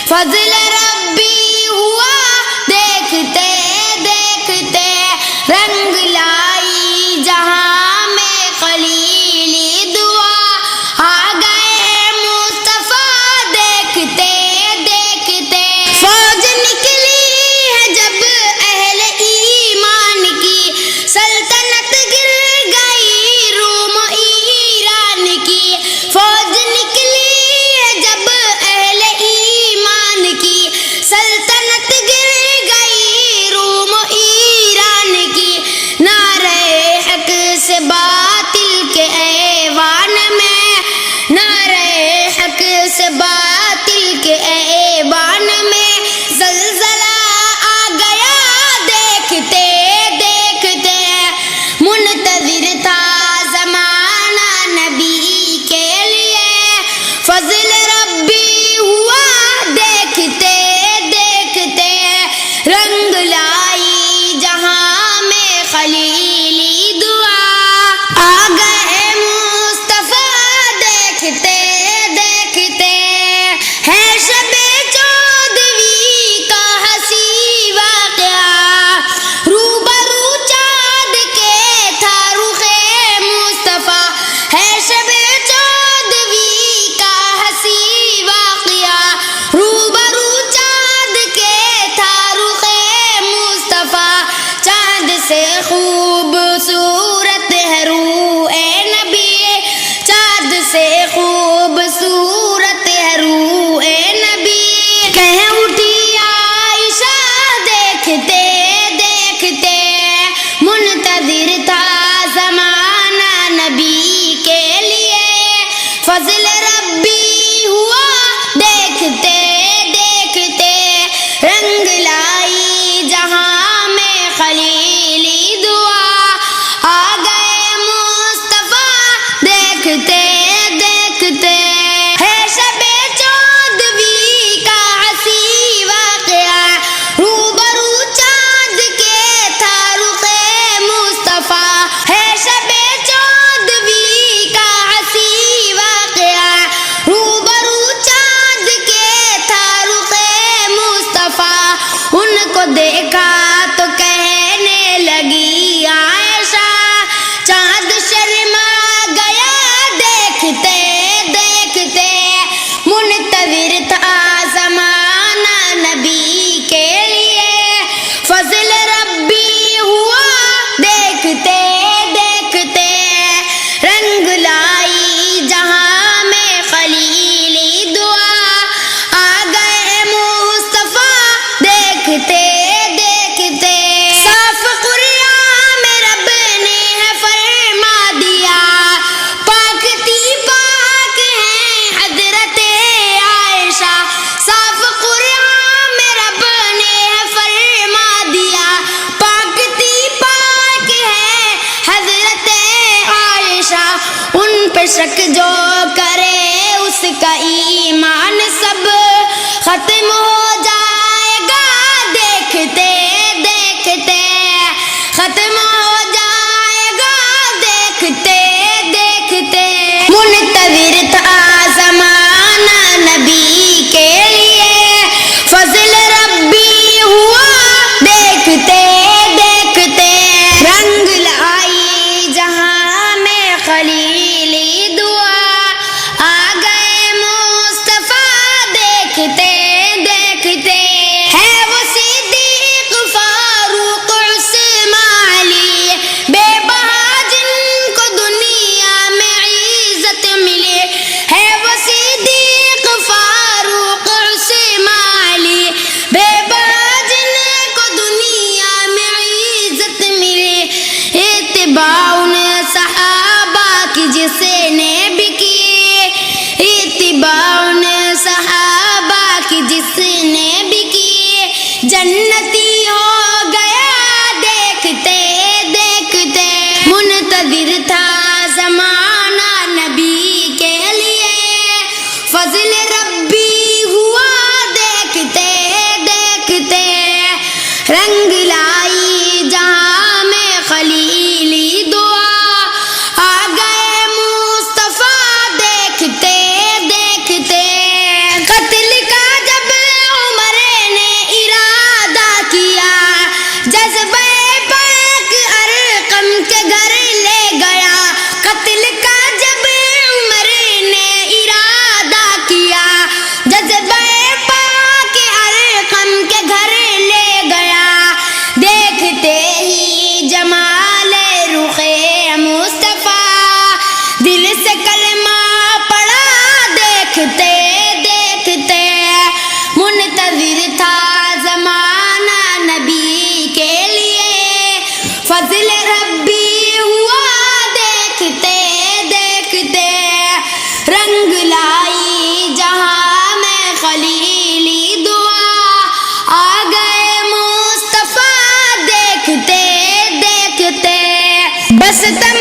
فضل ربی ہوا دیکھتے دیکھتے رنگ لائی جہاں میں خلیلی دعا آ گئے مصطفیٰ دیکھتے دیکھتے فوج نکلی ہے جب اہل ایمان کی سلطنت گر گئی روم ایران کی فوج نکلی ہے جب اہل ایمان کی سلطنت گر گئی روم ایران کی نعرہ حق سے باطل کے ایوان میں نعرہ حق سے باطل کے ایوان میں زلزلہ آ گیا دیکھتے دیکھتے منتظر تھا زمانہ نبی کے لیے فضل ربی ہوا دیکھتے دیکھتے رنگ لائی جہاں میں خلیلی دعا آ گئے مصطفیٰ دیکھتے دیکھتے ہے شب چودھویں کا حسین واقعہ روبرو چاند کے تھا رخ مصطفیٰ ہے شب چودھویں کا حسین واقعہ روبرو چاند کے تھا رخ مصطفیٰ چاند سے خوبصورت ہے روح نبی چاند سے خوبصورت ہے روح نبی کہہ اٹھی عائشہ دیکھتے دیکھتے منتظر تھا زمانہ نبی کے لیے فضل ربی ہوا دیکھتے دیکھتے رنگ لائی جہاں میں خلیلی دعا آ گئے مصطفیٰ دیکھتے دیکھتے ہے شب چودھویں کا حسین واقعہ روبرو چاند کے تھا رخ مصطفیٰ ہے شب چودھویں کا حسین واقعہ روبرو چاند کے تھا رخ مصطفیٰ ان کو دیکھا تو کہنے لگی عائشہ چاند شرما گیا دیکھتے دیکھتے منتظر تھا زمانہ نبی کے لیے فضل ربی ہوا دیکھتے دیکھتے رنگ لائی جہاں میں خلیلی دعا آ گئے مصطفیٰ دیکھتے دیکھتے صاف قرآن میں رب نے ہے فرما دیا پاک تی پاک ہیں حضرت عائشہ صاف قرآن میں رب نے ہے فرما دیا پاک تی پاک ہے حضرت عائشہ ان پہ شک جو کرے اس کا ایمان سب ختم ہو جائے گا دیکھتے دیکھتے ختم ہو جائے گا دیکھتے دیکھتے منتظر تھا زمانہ نبی کے لیے فضل ربی ہوا دیکھتے دیکھتے رنگ لائی جہاں میں خلیلی دعا آ گئے مصطفیٰ دیکھتے دیکھتے ہے وہ صدیق فاروق عثمان علی بے بہا جن کو دنیا میں عزت ملے ہے وہ صدیق فاروق عثمان علی بے بہا جن کو دنیا میں عزت ملے اتباع ان صحابہ کی جس نے بھی کی اتباع ان صحابہ کی جس نے بھی کی جنتی ہو گیا دیکھتے دیکھتے منتظر تھا زمانہ نبی کے لیے فضل ربی ہوا دیکھتے دیکھتے رنگ لائی جہاں میں خلیلی دعا آ گئے مصطفیٰ دیکھتے دیکھتے قتل کا جب ستم